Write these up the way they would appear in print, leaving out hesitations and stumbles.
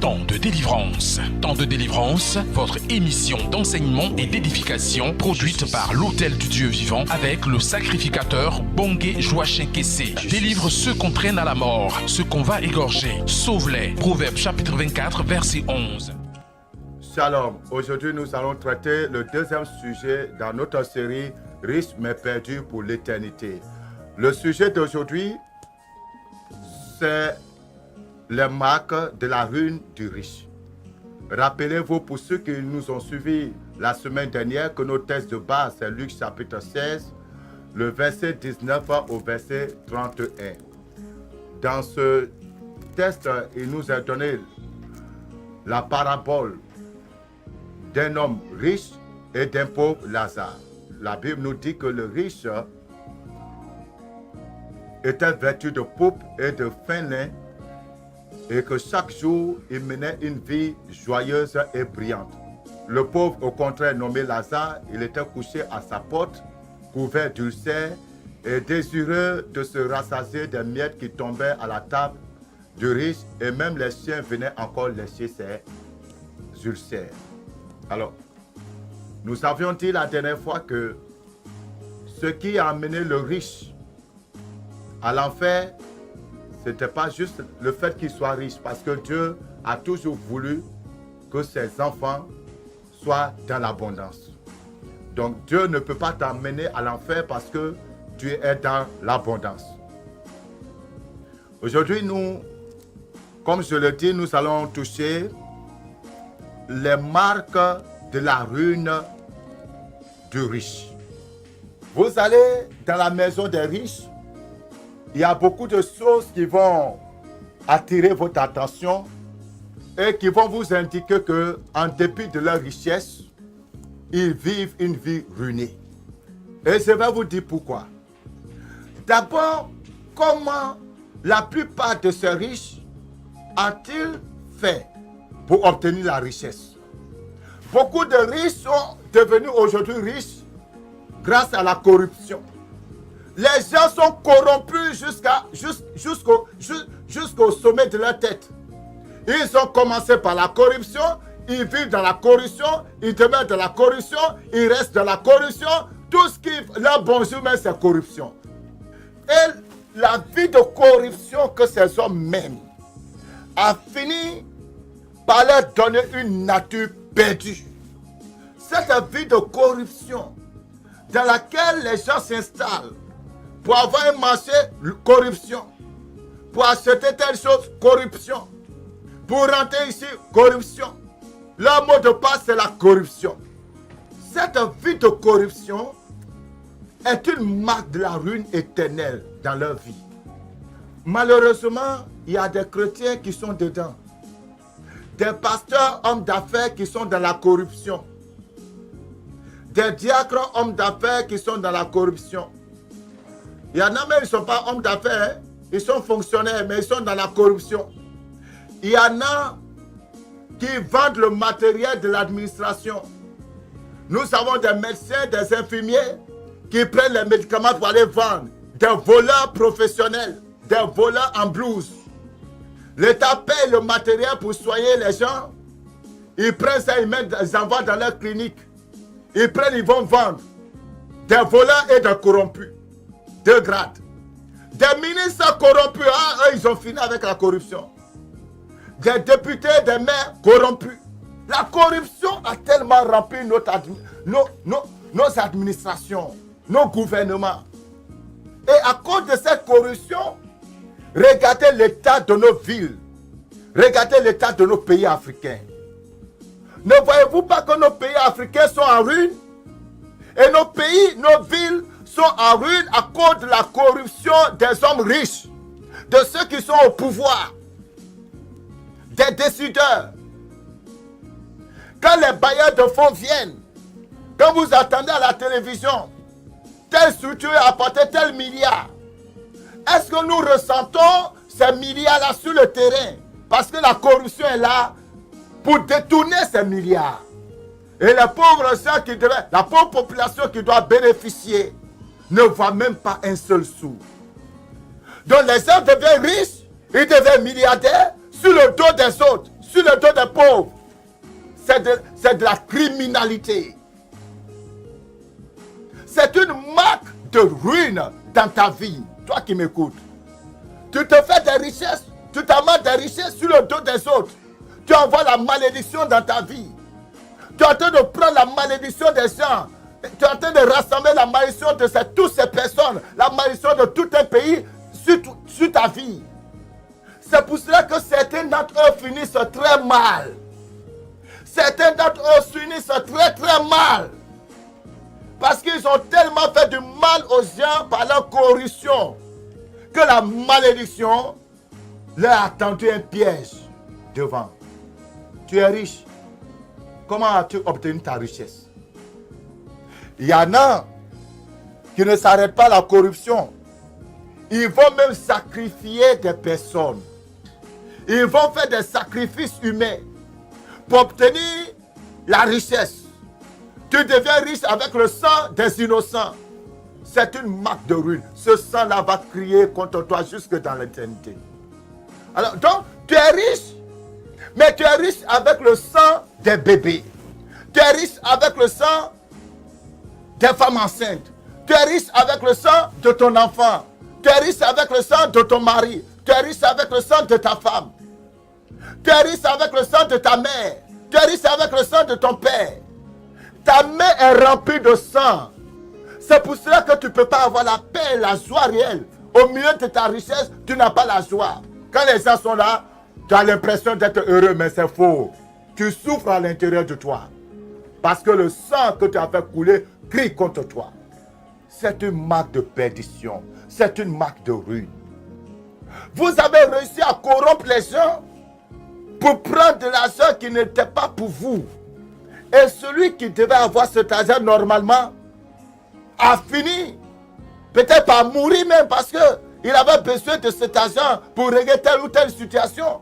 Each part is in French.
Temps de délivrance. Temps de délivrance, votre émission d'enseignement et d'édification produite par l'Hôtel du Dieu vivant avec le sacrificateur Bongé Joachim Kessé. Délivre ceux qu'on traîne à la mort, ceux qu'on va égorger. Sauve-les. Proverbe chapitre 24, verset 11. Shalom. Aujourd'hui, nous allons traiter le deuxième sujet dans notre série Riche mais perdu pour l'éternité. Le sujet d'aujourd'hui, c'est les marques de la ruine du riche. Rappelez-vous, pour ceux qui nous ont suivis la semaine dernière, que nos textes de base, c'est Luc chapitre 16, le verset 19 au verset 31. Dans ce texte, il nous a donné la parabole d'un homme riche et d'un pauvre Lazare. La Bible nous dit que le riche était vêtu de pourpre et de fin lin et que chaque jour, il menait une vie joyeuse et brillante. Le pauvre, au contraire, nommé Lazare, il était couché à sa porte, couvert d'ulcères et désireux de se rassasier des miettes qui tombaient à la table du riche, et même les chiens venaient encore lécher ses ulcères. Alors, nous avions dit la dernière fois que ce qui a amené le riche à l'enfer, ce n'était pas juste le fait qu'il soit riche, parce que Dieu a toujours voulu que ses enfants soient dans l'abondance. Donc Dieu ne peut pas t'amener à l'enfer parce que tu es dans l'abondance. Aujourd'hui, nous, comme je le dis, nous allons toucher les marques de la ruine du riche. Vous allez dans la maison des riches, il y a beaucoup de choses qui vont attirer votre attention et qui vont vous indiquer que, en dépit de leur richesse, ils vivent une vie ruinée. Et je vais vous dire pourquoi. D'abord, comment la plupart de ces riches ont-ils fait pour obtenir la richesse? Beaucoup de riches sont devenus aujourd'hui riches grâce à la corruption. Les gens sont corrompus jusqu'au sommet de leur tête. Ils ont commencé par la corruption, ils vivent dans la corruption, ils demeurent dans la corruption, ils restent dans la corruption. Tout ce qui leur bonjour, mais c'est corruption. Et la vie de corruption que ces hommes mènent a fini par leur donner une nature perdue. Cette vie de corruption dans laquelle les gens s'installent pour avoir un marché, corruption. Pour acheter telle chose, corruption. Pour rentrer ici, corruption. Leur mot de passe, c'est la corruption. Cette vie de corruption est une marque de la ruine éternelle dans leur vie. Malheureusement, il y a des chrétiens qui sont dedans. Des pasteurs, hommes d'affaires qui sont dans la corruption. Des diacres, hommes d'affaires qui sont dans la corruption. Il y en a même, ils ne sont pas hommes d'affaires, hein? Ils sont fonctionnaires, mais ils sont dans la corruption. Il y en a qui vendent le matériel de l'administration. Nous avons des médecins, des infirmiers qui prennent les médicaments pour aller vendre. Des voleurs professionnels, des voleurs en blouse. L'État paye le matériel pour soigner les gens. Ils prennent ça, ils envoient dans leur clinique. Ils prennent, ils vont vendre. Des voleurs et des corrompus. Deux grades. Des ministres corrompus, eux, ils ont fini avec la corruption. Des députés, des maires corrompus. La corruption a tellement rempli nos administrations, nos gouvernements. Et à cause de cette corruption, regardez l'état de nos villes. Regardez l'état de nos pays africains. Ne voyez-vous pas que nos pays africains sont en ruine? Et nos pays, nos villes sont en ruine à cause de la corruption des hommes riches, de ceux qui sont au pouvoir, des décideurs. Quand les bailleurs de fonds viennent, quand vous attendez à la télévision, telle structure a apporté tel milliard, est-ce que nous ressentons ces milliards-là sur le terrain? Parce que la corruption est là pour détourner ces milliards. Et les pauvres gens la pauvre population qui doit bénéficier ne voit même pas un seul sou. Donc les gens deviennent riches, ils deviennent milliardaires sur le dos des autres, sur le dos des pauvres, c'est de la criminalité. C'est une marque de ruine dans ta vie. Toi qui m'écoutes. Tu te fais des richesses, tu t'amasses des richesses sur le dos des autres. Tu envoies la malédiction dans ta vie. Tu es en train de prendre la malédiction des gens. Tu es en train de rassembler la malédiction de toutes ces personnes, la malédiction de tout un pays sur ta vie. C'est pour cela que certains d'entre eux finissent très mal. Certains d'entre eux finissent très très mal. Parce qu'ils ont tellement fait du mal aux gens par leur corruption que la malédiction leur a tendu un piège devant. Tu es riche. Comment as-tu obtenu ta richesse? Il y en a qui ne s'arrêtent pas à la corruption. Ils vont même sacrifier des personnes. Ils vont faire des sacrifices humains pour obtenir la richesse. Tu deviens riche avec le sang des innocents. C'est une marque de ruine. Ce sang-là va crier contre toi jusque dans l'éternité. Alors, donc, tu es riche, mais tu es riche avec le sang des bébés. Tu es riche avec le sang des femmes enceintes. Tu es riche avec le sang de ton enfant. Tu es riche avec le sang de ton mari. Tu es riche avec le sang de ta femme. Tu es riche avec le sang de ta mère. Tu es riche avec le sang de ton père. Ta main est remplie de sang. C'est pour cela que tu ne peux pas avoir la paix et la joie réelle. Au milieu de ta richesse, tu n'as pas la joie. Quand les gens sont là, tu as l'impression d'être heureux, mais c'est faux. Tu souffres à l'intérieur de toi. Parce que le sang que tu as fait couler crie contre toi. C'est une marque de perdition. C'est une marque de ruine. Vous avez réussi à corrompre les gens pour prendre de l'argent qui n'était pas pour vous. Et celui qui devait avoir cet argent normalement a fini. Peut-être par mourir même parce qu'il avait besoin de cet argent pour régler telle ou telle situation.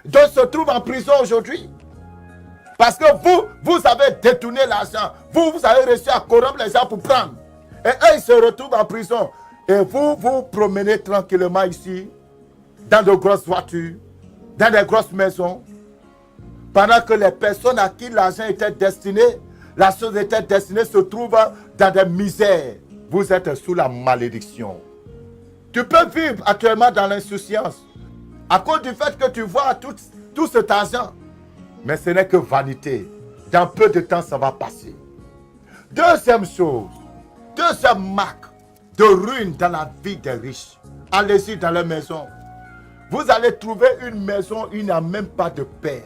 Donc se trouve en prison aujourd'hui. Parce que vous avez détourné l'argent. Vous avez réussi à corrompre les gens pour prendre. Et eux, ils se retrouvent en prison. Et vous promenez tranquillement ici, dans de grosses voitures, dans des grosses maisons, pendant que les personnes à qui l'argent était destiné, la chose était destinée, se trouvent dans des misères. Vous êtes sous la malédiction. Tu peux vivre actuellement dans l'insouciance à cause du fait que tu vois tout cet argent. Mais ce n'est que vanité. Dans peu de temps, ça va passer. Deuxième chose, deuxième marque de ruine dans la vie des riches. Allez-y dans leur maison. Vous allez trouver une maison, il n'y a même pas de paix.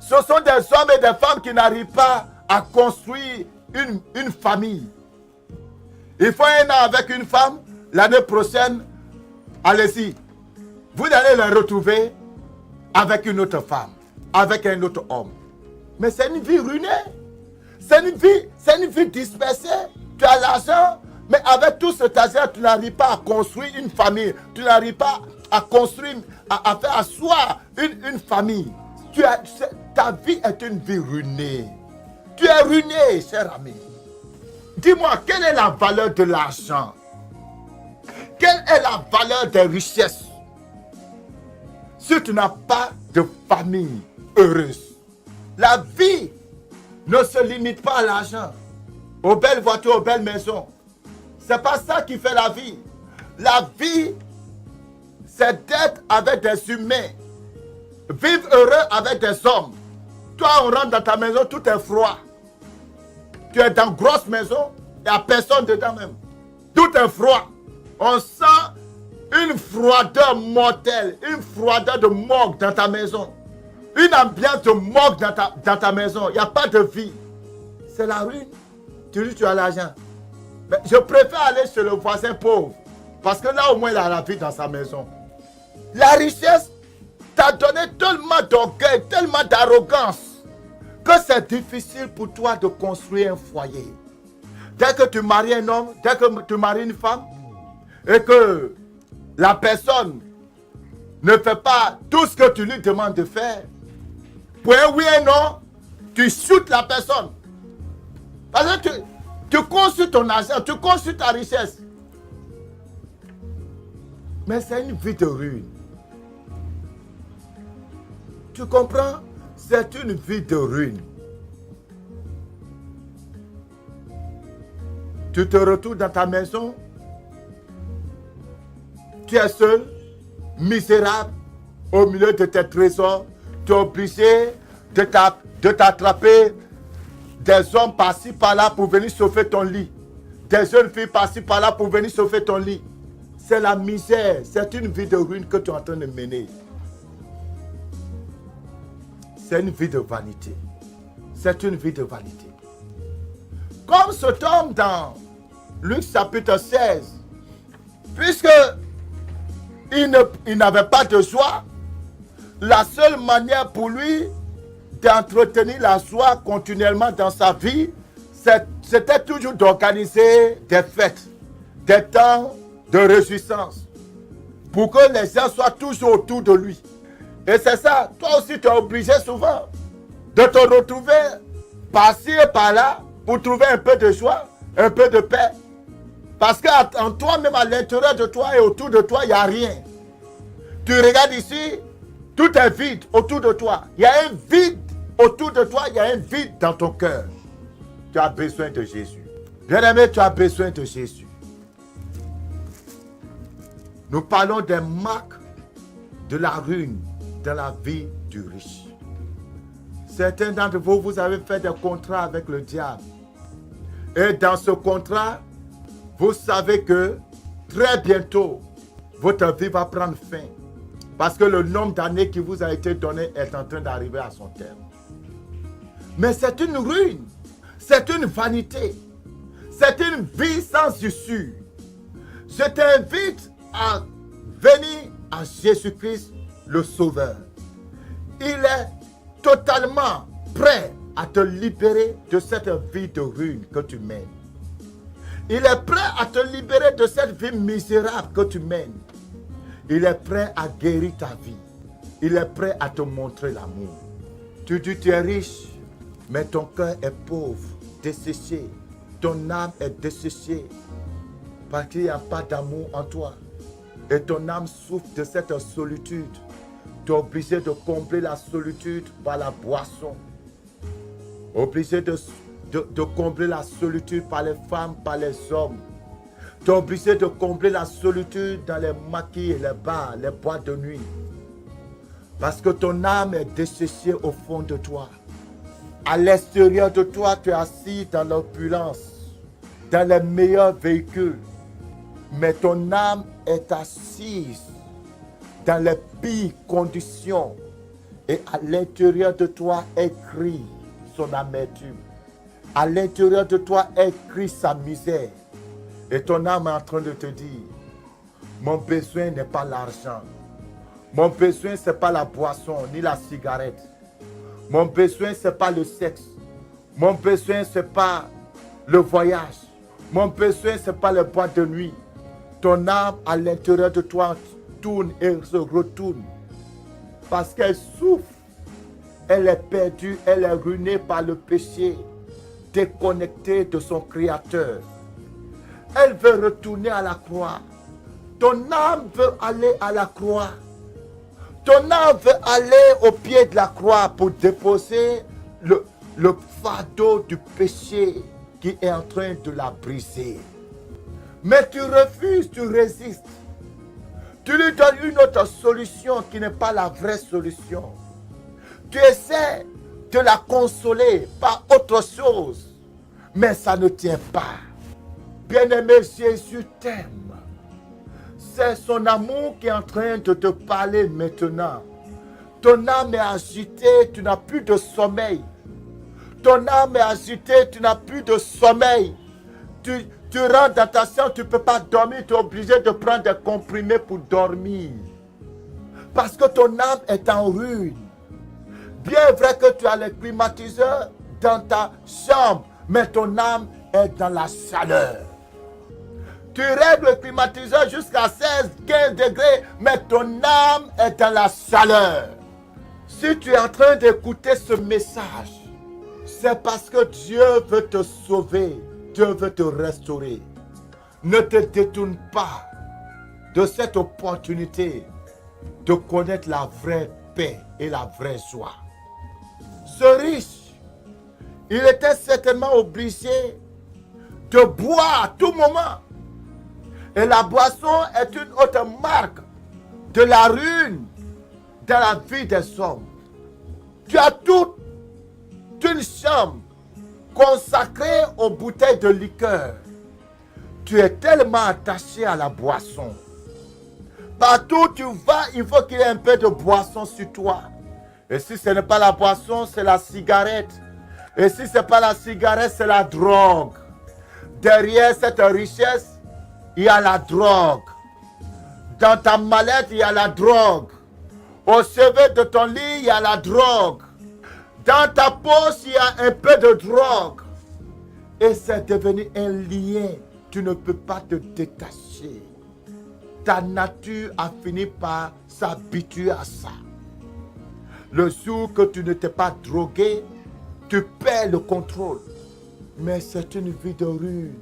Ce sont des hommes et des femmes qui n'arrivent pas à construire une famille. Il faut un an avec une femme, l'année prochaine, allez-y. Vous allez les retrouver avec une autre femme, avec un autre homme. Mais c'est une vie ruinée. C'est une vie dispersée. Tu as l'argent, mais avec tout cet argent, tu n'arrives pas à construire une famille. Tu n'arrives pas à construire, à faire asseoir une famille. Ta vie est une vie ruinée. Tu es ruiné, cher ami. Dis-moi, quelle est la valeur de l'argent? Quelle est la valeur des richesses? Si tu n'as pas de famille heureuse, la vie ne se limite pas à l'argent, aux belles voitures, aux belles maisons. C'est pas ça qui fait la vie. La vie, c'est d'être avec des humains. Vivre heureux avec des hommes. Toi, on rentre dans ta maison, tout est froid. Tu es dans une grosse maison, il n'y a personne dedans même. Tout est froid. On sent une froideur mortelle, une froideur de morgue dans ta maison. Une ambiance de morgue dans ta maison. Il n'y a pas de vie. C'est la ruine. Tu dis tu as l'argent. Mais je préfère aller chez le voisin pauvre. Parce que là au moins il a la vie dans sa maison. La richesse t'a donné tellement d'orgueil, tellement d'arrogance, que c'est difficile pour toi de construire un foyer. Dès que tu maries un homme, dès que tu maries une femme, et que la personne ne fait pas tout ce que tu lui demandes de faire, pour un oui et non, tu shootes la personne. Parce que tu construis ton argent, tu construis ta richesse. Mais c'est une vie de ruine. Tu comprends? C'est une vie de ruine. Tu te retrouves dans ta maison, tu es seul, misérable, au milieu de tes trésors, tu es obligé de t'attraper des hommes par-ci par-là pour venir sauver ton lit, des jeunes filles par-ci par-là pour venir sauver ton lit. C'est la misère, c'est une vie de ruine que tu es en train de mener. C'est une vie de vanité. C'est une vie de vanité. Comme cet homme dans Luc chapitre 16, puisque il n'avait pas de joie, la seule manière pour lui d'entretenir la joie continuellement dans sa vie, c'était toujours d'organiser des fêtes, des temps de réjouissance, pour que les gens soient toujours autour de lui. Et c'est ça, toi aussi tu es obligé souvent de te retrouver par-ci et par-là pour trouver un peu de joie, un peu de paix. Parce qu'en toi-même, à l'intérieur de toi et autour de toi, il n'y a rien. Tu regardes ici, tout est vide autour de toi. Il y a un vide autour de toi, il y a un vide dans ton cœur. Tu as besoin de Jésus. Bien-aimé, tu as besoin de Jésus. Nous parlons des marques de la ruine dans la vie du riche. Certains d'entre vous, vous avez fait des contrats avec le diable. Et dans ce contrat, vous savez que très bientôt, votre vie va prendre fin. Parce que le nombre d'années qui vous a été donné est en train d'arriver à son terme. Mais c'est une ruine. C'est une vanité. C'est une vie sans issue. Je t'invite à venir à Jésus-Christ, le Sauveur. Il est totalement prêt à te libérer de cette vie de ruine que tu mènes. Il est prêt à te libérer de cette vie misérable que tu mènes. Il est prêt à guérir ta vie. Il est prêt à te montrer l'amour. Tu dis tu es riche, mais ton cœur est pauvre, desséché. Ton âme est desséchée parce qu'il n'y a pas d'amour en toi. Et ton âme souffre de cette solitude. Tu es obligé de combler la solitude par la boisson. Obligé de combler la solitude par les femmes, par les hommes. Tu es obligé de combler la solitude dans les maquis et les bars, les boîtes de nuit. Parce que ton âme est desséchée au fond de toi. À l'extérieur de toi, tu es assis dans l'opulence, dans les meilleurs véhicules. Mais ton âme est assise dans les pires conditions. Et à l'intérieur de toi écrit son amertume. À l'intérieur de toi écrit sa misère. Et ton âme est en train de te dire, mon besoin n'est pas l'argent. Mon besoin, ce n'est pas la boisson, ni la cigarette. Mon besoin, ce n'est pas le sexe. Mon besoin, ce n'est pas le voyage. Mon besoin, ce n'est pas les boîtes de nuit. Ton âme à l'intérieur de toi tourne et se retourne. Parce qu'elle souffre. Elle est perdue, elle est ruinée par le péché. Déconnectée de son Créateur. Elle veut retourner à la croix. Ton âme veut aller à la croix. Ton âme veut aller au pied de la croix pour déposer le fardeau du péché qui est en train de la briser. Mais tu refuses, tu résistes. Tu lui donnes une autre solution qui n'est pas la vraie solution. Tu essaies de la consoler par autre chose. Mais ça ne tient pas. Bien-aimé, Jésus t'aime. C'est son amour qui est en train de te parler maintenant. Ton âme est agitée, tu n'as plus de sommeil. Ton âme est agitée, tu n'as plus de sommeil. Tu rentres dans ta chambre, tu ne peux pas dormir, tu es obligé de prendre des comprimés pour dormir. Parce que ton âme est en ruine. Bien vrai que tu as le climatiseur dans ta chambre, mais ton âme est dans la chaleur. Tu règles le climatiseur jusqu'à 16, 15 degrés, mais ton âme est dans la chaleur. Si tu es en train d'écouter ce message, c'est parce que Dieu veut te sauver, Dieu veut te restaurer. Ne te détourne pas de cette opportunité de connaître la vraie paix et la vraie joie. Ce riche, il était certainement obligé de boire à tout moment. Et la boisson est une autre marque de la ruine dans la vie des hommes. Tu as toute une chambre consacrée aux bouteilles de liqueur. Tu es tellement attaché à la boisson. Partout où tu vas, il faut qu'il y ait un peu de boisson sur toi. Et si ce n'est pas la boisson, c'est la cigarette. Et si ce n'est pas la cigarette, c'est la drogue. Derrière cette richesse, il y a la drogue. Dans ta mallette, il y a la drogue. Au chevet de ton lit, il y a la drogue. Dans ta poche, il y a un peu de drogue. Et c'est devenu un lien. Tu ne peux pas te détacher. Ta nature a fini par s'habituer à ça. Le jour que tu ne t'es pas drogué, tu perds le contrôle. Mais c'est une vie de ruine.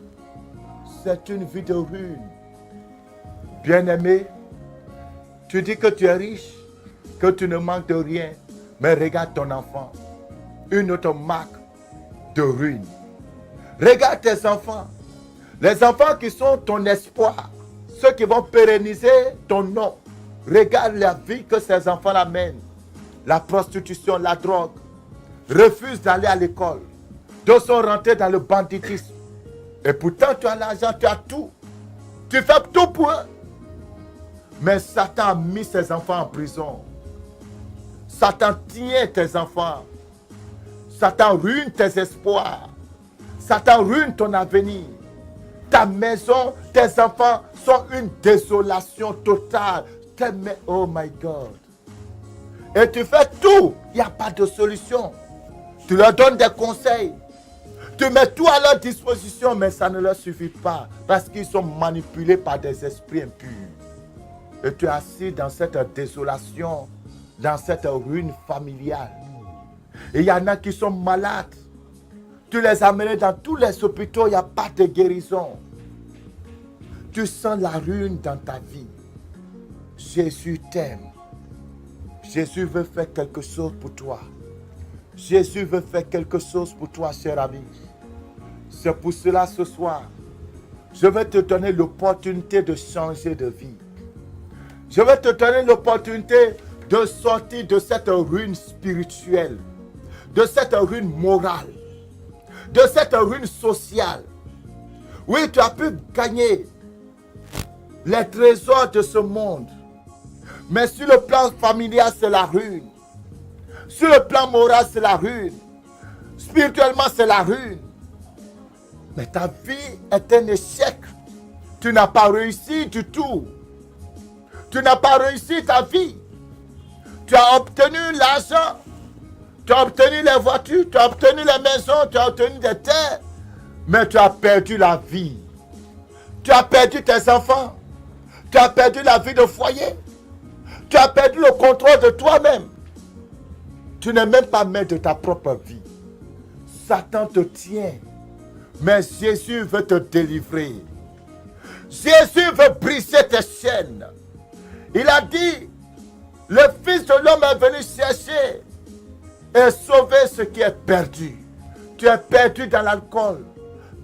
C'est une vie de ruine. Bien-aimé, tu dis que tu es riche, que tu ne manques de rien. Mais regarde ton enfant. Une autre marque de ruine. Regarde tes enfants. Les enfants qui sont ton espoir. Ceux qui vont pérenniser ton nom. Regarde la vie que ces enfants-là mènent. La prostitution, la drogue. Refusent d'aller à l'école. D'autres sont rentrés dans le banditisme. Et pourtant, tu as l'argent, tu as tout. Tu fais tout pour eux. Mais Satan a mis ses enfants en prison. Satan tient tes enfants. Satan ruine tes espoirs. Satan ruine ton avenir. Ta maison, tes enfants sont une désolation totale. Oh my God. Et tu fais tout. Il n'y a pas de solution. Tu leur donnes des conseils. Tu mets tout à leur disposition, mais ça ne leur suffit pas. Parce qu'ils sont manipulés par des esprits impurs. Et tu es assis dans cette désolation, dans cette ruine familiale. Et il y en a qui sont malades. Tu les amènes dans tous les hôpitaux, il n'y a pas de guérison. Tu sens la ruine dans ta vie. Jésus t'aime. Jésus veut faire quelque chose pour toi. Jésus veut faire quelque chose pour toi, cher ami. C'est pour cela ce soir, je vais te donner l'opportunité de changer de vie. Je vais te donner l'opportunité de sortir de cette ruine spirituelle, de cette ruine morale, de cette ruine sociale. Oui, tu as pu gagner les trésors de ce monde. Mais sur le plan familial, c'est la ruine. Sur le plan moral, c'est la ruine. Spirituellement, c'est la ruine. Mais ta vie est un échec. Tu n'as pas réussi du tout. Tu n'as pas réussi ta vie. Tu as obtenu l'argent. Tu as obtenu les voitures. Tu as obtenu les maisons. Tu as obtenu des terres. Mais tu as perdu la vie. Tu as perdu tes enfants. Tu as perdu la vie de foyer. Tu as perdu le contrôle de toi-même. Tu n'es même pas maître de ta propre vie. Satan te tient. Mais Jésus veut te délivrer. Jésus veut briser tes chaînes. Il a dit, le Fils de l'homme est venu chercher et sauver ce qui est perdu. Tu es perdu dans l'alcool,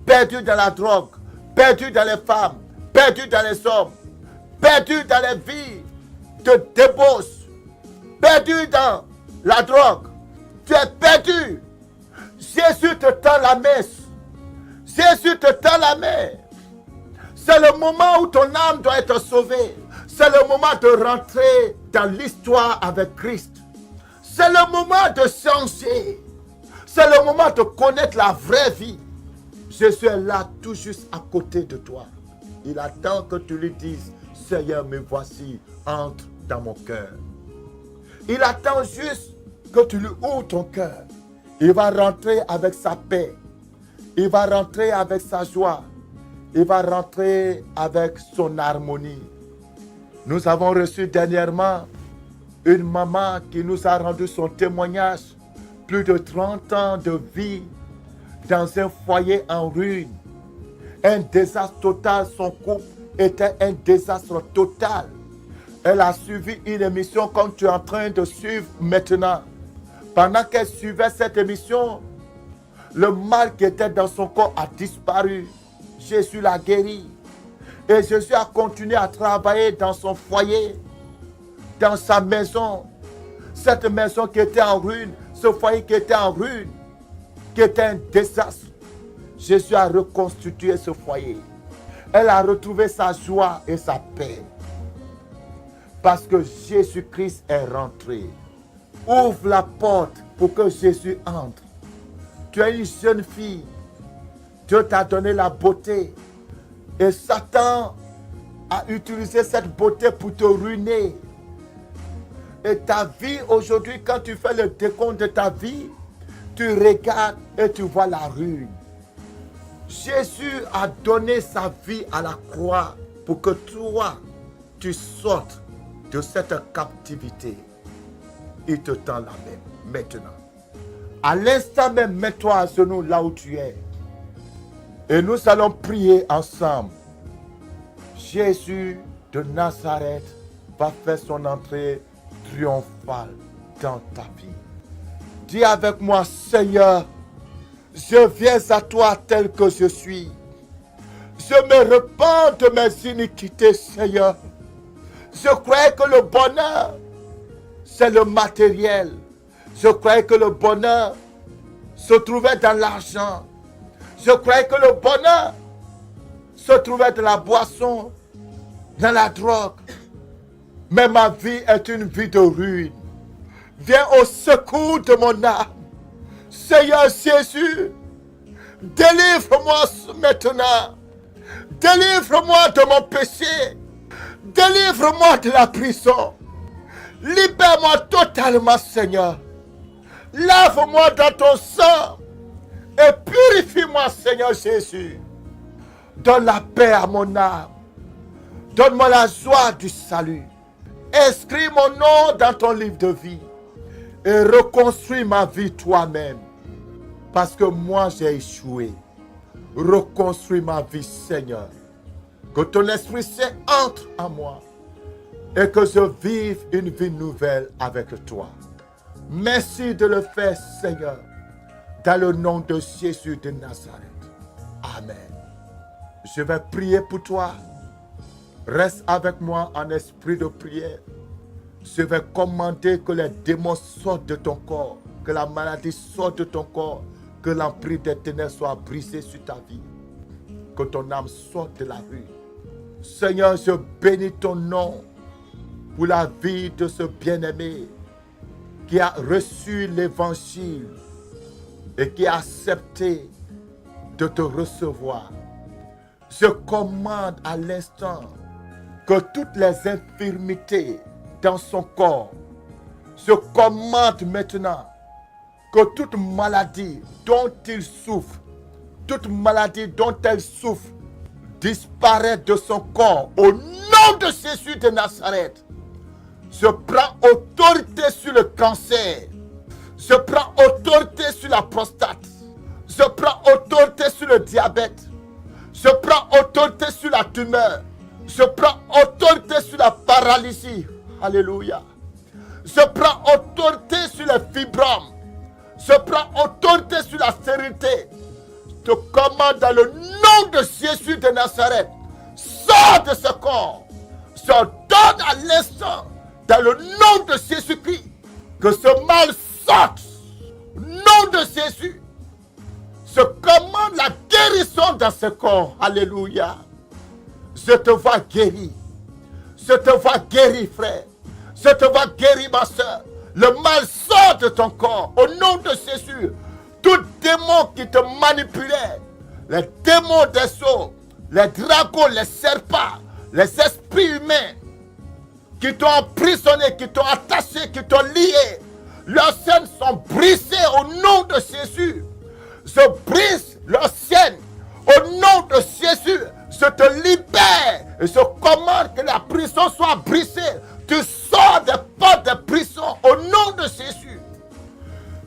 perdu dans la drogue, perdu dans les femmes, perdu dans les hommes, perdu dans les vies de débauche, perdu dans la drogue. Tu es perdu. Jésus te tend la main. Jésus te tend la main. C'est le moment où ton âme doit être sauvée. C'est le moment de rentrer dans l'histoire avec Christ. C'est le moment de changer. C'est le moment de connaître la vraie vie. Jésus est là tout juste à côté de toi. Il attend que tu lui dises, Seigneur, me voici, entre dans mon cœur. Il attend juste que tu lui ouvres ton cœur. Il va rentrer avec sa paix. Il va rentrer avec sa joie. Il va rentrer avec son harmonie. Nous avons reçu dernièrement une maman qui nous a rendu son témoignage. Plus de 30 ans de vie dans un foyer en ruine. Un désastre total. Son couple était un désastre total. Elle a suivi une émission comme tu es en train de suivre maintenant. Pendant qu'elle suivait cette émission, le mal qui était dans son corps a disparu. Jésus l'a guéri. Et Jésus a continué à travailler dans son foyer, dans sa maison. Cette maison qui était en ruine, ce foyer qui était en ruine, qui était un désastre. Jésus a reconstitué ce foyer. Elle a retrouvé sa joie et sa paix. Parce que Jésus-Christ est rentré. Ouvre la porte pour que Jésus entre. Tu es une jeune fille. Dieu t'a donné la beauté. Et Satan a utilisé cette beauté pour te ruiner. Et ta vie aujourd'hui, quand tu fais le décompte de ta vie, tu regardes et tu vois la ruine. Jésus a donné sa vie à la croix pour que toi, tu sortes de cette captivité. Il te tend la main maintenant. À l'instant même, mets-toi à genoux là où tu es. Et nous allons prier ensemble. Jésus de Nazareth va faire son entrée triomphale dans ta vie. Dis avec moi, Seigneur, je viens à toi tel que je suis. Je me repens de mes iniquités, Seigneur. Je croyais que le bonheur, c'est le matériel. Je croyais que le bonheur se trouvait dans l'argent. Je croyais que le bonheur se trouvait dans la boisson, dans la drogue. Mais ma vie est une vie de ruine. Viens au secours de mon âme. Seigneur Jésus, délivre-moi maintenant. Délivre-moi de mon péché. Délivre-moi de la prison. Libère-moi totalement, Seigneur. Lave-moi dans ton sang et purifie-moi, Seigneur Jésus. Donne la paix à mon âme. Donne-moi la joie du salut. Inscris mon nom dans ton livre de vie et reconstruis ma vie toi-même. Parce que moi j'ai échoué. Reconstruis ma vie, Seigneur. Que ton Esprit Saint entre en moi et que je vive une vie nouvelle avec toi. Merci de le faire, Seigneur, dans le nom de Jésus de Nazareth. Amen. Je vais prier pour toi. Reste avec moi en esprit de prière. Je vais commander que les démons sortent de ton corps, que la maladie sorte de ton corps, que l'emprise des ténèbres soit brisé sur ta vie, que ton âme sorte de la rue. Seigneur, je bénis ton nom pour la vie de ce bien-aimé qui a reçu l'évangile et qui a accepté de te recevoir. Je commande à l'instant que toutes les infirmités dans son corps, je commande maintenant que toute maladie dont il souffre, toute maladie dont elle souffre, disparaît de son corps au nom de Jésus de Nazareth. Je prends autorité sur le cancer. Je prends autorité sur la prostate. Je prends autorité sur le diabète. Je prends autorité sur la tumeur. Je prends autorité sur la paralysie. Alléluia. Je prends autorité sur les fibromes. Je prends autorité sur la stérilité. Je te commande dans le nom de Jésus de Nazareth. Sors de ce corps. Je donne à l'instant, dans le nom de Jésus-Christ, que ce mal sorte. Au nom de Jésus. Je commande la guérison dans ce corps. Alléluia. Je te vois guéri. Je te vois guéri, frère. Je te vois guéri, ma soeur. Le mal sort de ton corps. Au nom de Jésus. Tout démon qui te manipulait, les démons des eaux, les dragons, les serpents, les esprits humains qui t'ont emprisonné, qui t'ont attaché, qui t'ont lié, leurs chaînes sont brisées au nom de Jésus. Je brise leurs chaînes au nom de Jésus. Je te libère et je commande que la prison soit brisée. Tu sors des portes de prison au nom de Jésus.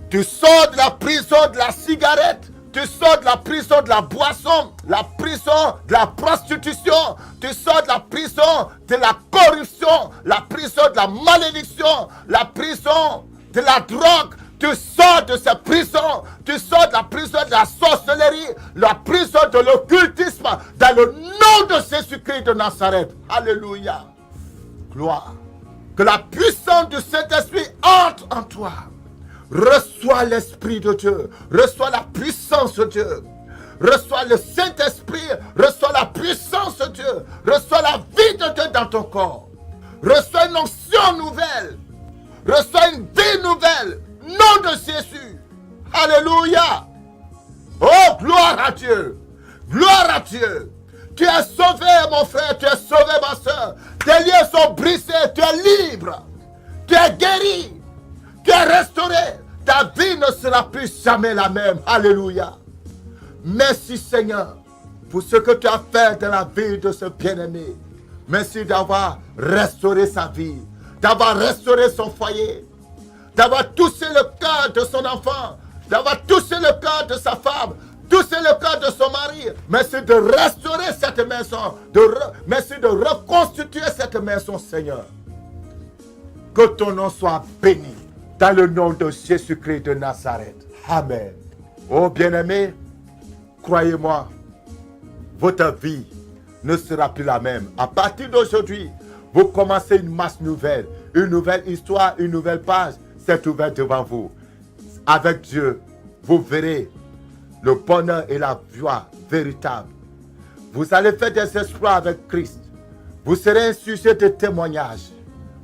Tu sors de la prison de la cigarette. Tu sors de la prison de la boisson, la prison de la prostitution. Tu sors de la prison de la corruption, la prison de la malédiction, la prison de la drogue. Tu sors de cette prison, tu sors de la prison de la sorcellerie, la prison de l'occultisme, dans le nom de Jésus-Christ de Nazareth. Alléluia. Gloire. Que la puissance du Saint-Esprit entre en toi. Reçois l'Esprit de Dieu, reçois la puissance de Dieu. Reçois le Saint-Esprit, reçois la puissance de Dieu, reçois la vie de Dieu dans ton corps. Reçois une onction nouvelle, reçois une vie nouvelle. Nom de Jésus. Alléluia. Oh, gloire à Dieu. Gloire à Dieu. Tu es sauvé, mon frère. Tu es sauvé, ma soeur. Tes liens sont brisés. Tu es libre. Tu es guéri. Tu es restauré. Ta vie ne sera plus jamais la même. Alléluia. Merci, Seigneur, pour ce que tu as fait dans la vie de ce bien-aimé. Merci d'avoir restauré sa vie, d'avoir restauré son foyer, d'avoir touché le cœur de son enfant, d'avoir touché le cœur de sa femme, touché le cœur de son mari. Merci de restaurer cette maison, merci de reconstituer cette maison, Seigneur. Que ton nom soit béni dans le nom de Jésus-Christ de Nazareth. Amen. Oh bien-aimé, croyez-moi, votre vie ne sera plus la même. À partir d'aujourd'hui, vous commencez une marche nouvelle, une nouvelle histoire, une nouvelle page. C'est ouvert devant vous. Avec Dieu, vous verrez le bonheur et la joie véritable. Vous allez faire des exploits avec Christ. Vous serez un sujet de témoignage.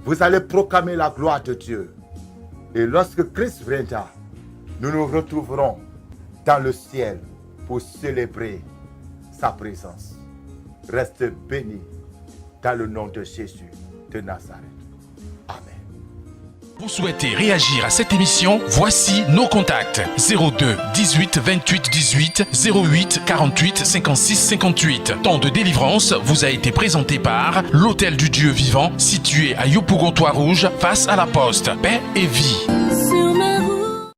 Vous allez proclamer la gloire de Dieu. Et lorsque Christ viendra, nous nous retrouverons dans le ciel pour célébrer sa présence. Restez bénis dans le nom de Jésus de Nazareth. Amen. Vous souhaitez réagir à cette émission? Voici nos contacts. 02 18 28 18 08 48 56 58. Temps de délivrance vous a été présenté par l'Hôtel du Dieu Vivant, situé à Yopougon-Toit-Rouge, face à la Poste. Paix et vie.